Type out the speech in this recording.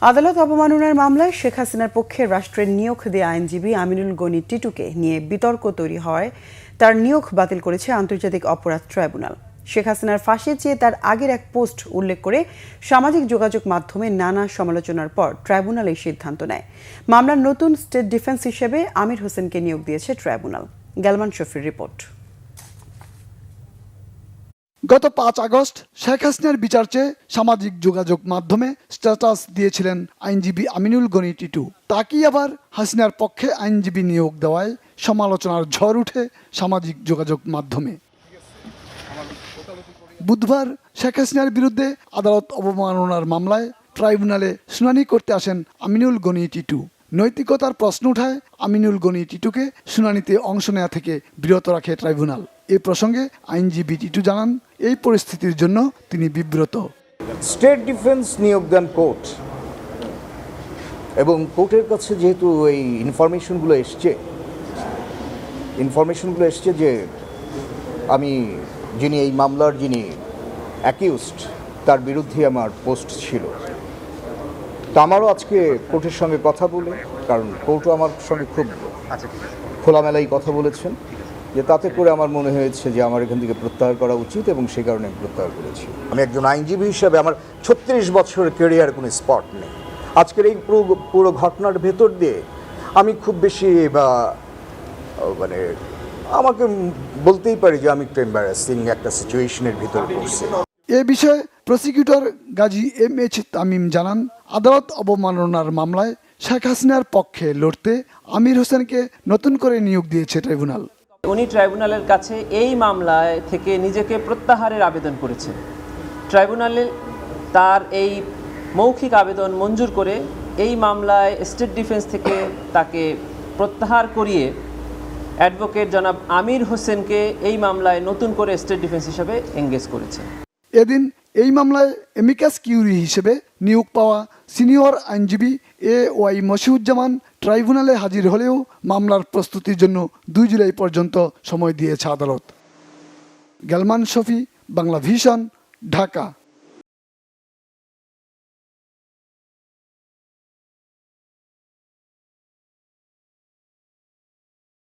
আদালত অবমাননার মামলায় শেখ হাসিনার পক্ষে রাষ্ট্রের নিয়োগ দেয়া আইনজীবী আমিনুল গনি টিটুকে নিয়ে বিতর্ক তৈরি হওয়ায় তার নিয়োগ বাতিল করেছে আন্তর্জাতিক অপরাধ ট্রাইব্যুনাল। শেখ হাসিনার ফাঁসি চেয়ে তার আগের এক পোস্ট উল্লেখ করে সামাজিক যোগাযোগ মাধ্যমে নানা সমালোচনার পর ট্রাইব্যুনাল এই সিদ্ধান্ত নেয়। মামলার নতুন স্টেট ডিফেন্স হিসেবে আমির হোসেনকে নিয়োগ দিয়েছে ট্রাইব্যুনাল। গালমান শফির রিপোর্ট। গত 5 আগস্ট শেখ হাসিনার বিচার চেয়ে সামাজিক যোগাযোগ মাধ্যমে স্ট্যাটাস দিয়েছিলেন আইনজীবী আমিনুল গনি টিটু। তাকেই আবার হাসিনার পক্ষে আইনজীবী নিয়োগ দেওয়ায় সমালোচনার ঝড় উঠে সামাজিক যোগাযোগ মাধ্যমে। বুধবার শেখ হাসিনার বিরুদ্ধে আদালত অবমাননার মামলায় ট্রাইব্যুনালে শুনানি করতে আসেন আমিনুল গনি টিটু। নৈতিকতার প্রশ্ন উঠায় আমিনুল গনি টিটুকে শুনানিতে অংশ নেওয়া থেকে বিরত রাখে ট্রাইব্যুনাল। এ প্রসঙ্গে আইনজীবী টিটু জানান, এই পরিস্থিতির জন্য তিনি বিব্রত। স্টেট ডিফেন্স নিয়োগ দেন কোর্ট, এবং কোর্টের কাছে যেহেতু এই ইনফরমেশনগুলো এসছে যে আমি এই মামলার যিনি অ্যাকিউজড তার বিরুদ্ধে আমার পোস্ট ছিল, তো আমারও আজকে কোর্টের সঙ্গে কথা বলে, কারণ কোর্টও আমার সঙ্গে খুব খোলামেলাই কথা বলেছেন, যে তাতে করে আমার মনে হয়েছে যে আমার এখান থেকে প্রত্যাহার করা উচিত, এবং সেই কারণে আমি প্রত্যাহার করেছি। আমি একজন আইনজীবী হিসাবে আমার 36 বছরের ক্যারিয়ার কোনো স্পট নেই। আজকের এই পুরো ঘটনার ভেতর দিয়ে আমি খুব বেশি মানে আমাকে বলতেই পারি যে আমি একটু এম্বারাসিং একটা সিচুয়েশনের ভিতর পড়ছি। এ বিষয়ে প্রসিকিউটর গাজী MH তামিম জানান, আদালত অবমাননার মামলায় শেখ হাসিনার পক্ষে লড়তে আমির হোসেনকে নতুন করে নিয়োগ দিয়েছে ট্রাইব্যুনাল। উনি ট্রাইব্যুনালের কাছে এই মামলায় থেকে নিজেকে প্রত্যাহারের আবেদন করেছেন। ট্রাইব্যুনালে তার এই মৌখিক আবেদন মঞ্জুর করে এই মামলায় স্টেট ডিফেন্স থেকে তাকে প্রত্যাহার করিয়ে অ্যাডভোকেট জনাব আমির হোসেনকে এই মামলায় নতুন করে স্টেট ডিফেন্স হিসেবে এঙ্গেজ করেছে। এদিন এই মামলায় এমিকাস কিউরি হিসেবে নিয়োগ পাওয়া সিনিয়র আইনজীবী AY মশিউজ্জামান ট্রাইব্যুনালে হাজির হলেও মামলার প্রস্তুতির জন্য 2 জুলাই পর্যন্ত সময় দিয়েছে আদালত। গালমান শফি, বাংলা ভিশন, ঢাকা।